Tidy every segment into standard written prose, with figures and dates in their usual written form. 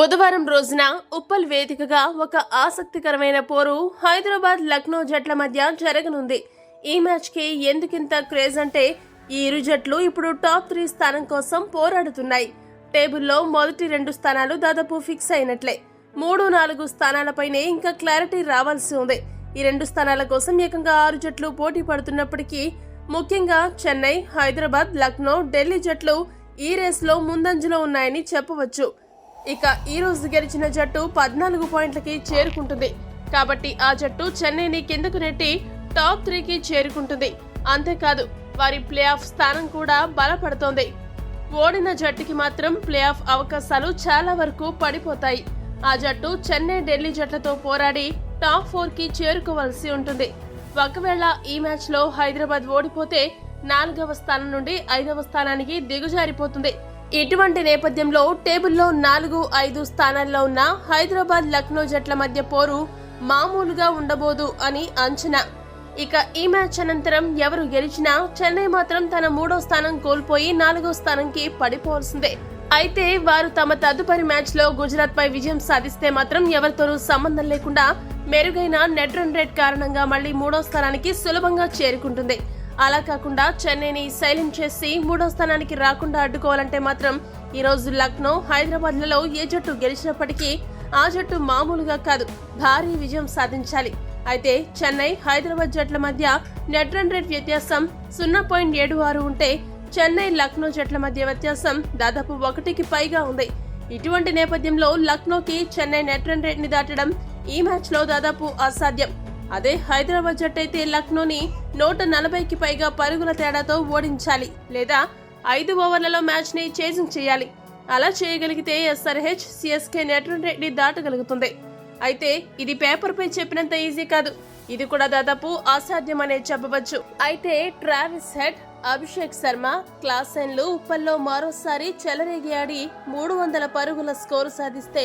బుధవారం రోజున ఉప్పల్ వేదికగా ఒక ఆసక్తికరమైన పోరు హైదరాబాద్ లక్నో జట్ల మధ్య జరగనుంది. ఈ మ్యాచ్కి ఎందుకింత క్రేజ్ అంటే ఈ ఇరు జట్లు ఇప్పుడు టాప్ 3 స్థానం కోసం పోరాడుతున్నాయి. టేబుల్లో మొదటి 2 స్థానాలు దాదాపు ఫిక్స్ అయినట్లే. 3, 4 స్థానాలపైనే ఇంకా క్లారిటీ రావాల్సి ఉంది. ఈ 2 స్థానాల కోసం ఏకంగా 6 జట్లు పోటీ పడుతున్నప్పటికీ ముఖ్యంగా చెన్నై, హైదరాబాద్, లక్నో, ఢిల్లీ జట్లు ఈ రేస్లో ముందంజలో ఉన్నాయని చెప్పవచ్చు. ఇక ఈ రోజు గెలిచిన జట్టు 14 పాయింట్లకి చేరుకుంటుంది. కాబట్టి ఆ జట్టు చెన్నైని కిందకు నెట్టి టాప్ 3కి చేరుకుంటుంది. అంతేకాదు వారి ప్లే ఆఫ్ స్థానం కూడా బలపడుతోంది. ఓడిన జట్టుకి మాత్రం ప్లే ఆఫ్ అవకాశాలు చాలా వరకు పడిపోతాయి. ఆ జట్టు చెన్నై, ఢిల్లీ జట్లతో పోరాడి టాప్ 4కి చేరుకోవాల్సి ఉంటుంది. ఒకవేళ ఈ మ్యాచ్ లో హైదరాబాద్ ఓడిపోతే 4వ స్థానం నుండి 5వ స్థానానికి దిగుజారిపోతుంది. ఇటువంటి నేపథ్యంలో టేబుల్లో 4, 5 స్థానాల్లో ఉన్న హైదరాబాద్, లక్నో జట్ల మధ్య పోరు మామూలుగా ఉండబోదు అని అంచనా. ఇక ఈ మ్యాచ్ అనంతరం ఎవరు గెలిచినా చెన్నై మాత్రం తన 3వ స్థానం కోల్పోయి 4వ స్థానంకి పడిపోవాల్సిందే. అయితే వారు తమ తదుపరి మ్యాచ్ లో గుజరాత్ పై విజయం సాధిస్తే మాత్రం ఎవరితోనూ సంబంధం లేకుండా మెరుగైన నెట్ రన్ రేట్ కారణంగా మళ్లీ 3వ స్థానానికి సులభంగా చేరుకుంటుంది. అలా కాకుండా చెన్నైని సైలెంట్ చేసి 3వ స్థానానికి రాకుండా అడ్డుకోవాలంటే మాత్రం ఈ రోజు లక్నో, హైదరాబాద్లలో ఏ జట్టు గెలిచినప్పటికీ ఆ జట్టు మామూలుగా కాదు, భారీ విజయం సాధించాలి. అయితే చెన్నై, హైదరాబాద్ జట్ల మధ్య నెట్ రన్ రేట్ వ్యత్యాసం 0.76 ఉంటే చెన్నై, లక్నో జట్ల మధ్య వ్యత్యాసం దాదాపు 1కి పైగా ఉంది. ఇటువంటి నేపథ్యంలో లక్నోకి చెన్నై నెట్ రన్ రేట్ ని దాటడం ఈ మ్యాచ్ లో దాదాపు అసాధ్యం. అదే హైదరాబాద్ జట్టు అయితే లక్నోని 140కి పైగా పరుగుల తేడాతో ఓడించాలి, లేదా 5 ఓవర్లలో మ్యాచ్ ని చేజింగ్ చేయాలి. అలా చేయగలిగితే SRH, CSK net run rate ని దాటగలుగుతుంది. అయితే ఇది పేపర్ పై చెప్పినంత ఈజీ కాదు, ఇది కూడా దాదాపు అసాధ్యమనే చెప్పవచ్చు. అయితే ట్రావిస్ హెడ్, అభిషేక్ శర్మ, క్లాసెన్లు ఉప్పల్లో మరోసారి చెలరేగి ఆడి 300 పరుగుల స్కోరు సాధిస్తే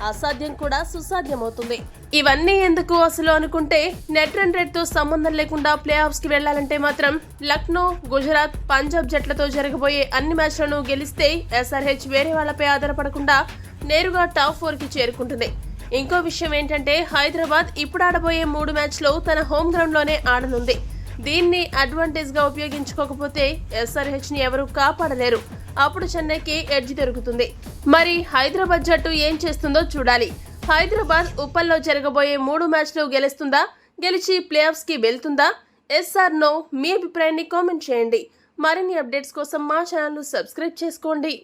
అసాధ్యం కూడా సుసాధ్యమవుతుంది. ఇవన్నీ ఎందుకు అసలు అనుకుంటే నెట్ రన్ రేట్ తో సంబంధం లేకుండా ప్లే ఆఫ్స్ కి వెళ్లాలంటే మాత్రం లక్నో, గుజరాత్, పంజాబ్ జట్లతో జరగబోయే అన్ని మ్యాచ్లను గెలిస్తే SRH వేరే వాళ్లపై ఆధారపడకుండా నేరుగా టాప్ 4కి చేరుకుంటుంది. ఇంకో విషయం ఏంటంటే హైదరాబాద్ ఇప్పుడు ఆడబోయే 3 మ్యాచ్లు తన హోమ్ గ్రౌండ్ లోనే ఆడనుంది. దీన్ని అడ్వాంటేజ్ గా ఉపయోగించుకోకపోతే SRH ని ఎవరూ కాపాడలేరు. అప్పుడు చెన్నైకి ఎడ్జ్ దొరుకుతుంది. మరి హైదరాబాద్ జట్టు ఏం చేస్తుందో చూడాలి. హైదరాబాద్ ఉప్పల్లో జరగబోయే 3 మ్యాచ్లు గెలుస్తుందా, గెలిచి ప్లే ఆఫ్స్ కి వెళ్తుందా? ఎస్ ఆర్ నో మీ అభిప్రాయాన్ని కామెంట్ చేయండి. మరిన్ని అప్డేట్స్ కోసం మా ఛానల్ ను సబ్స్క్రైబ్ చేసుకోండి.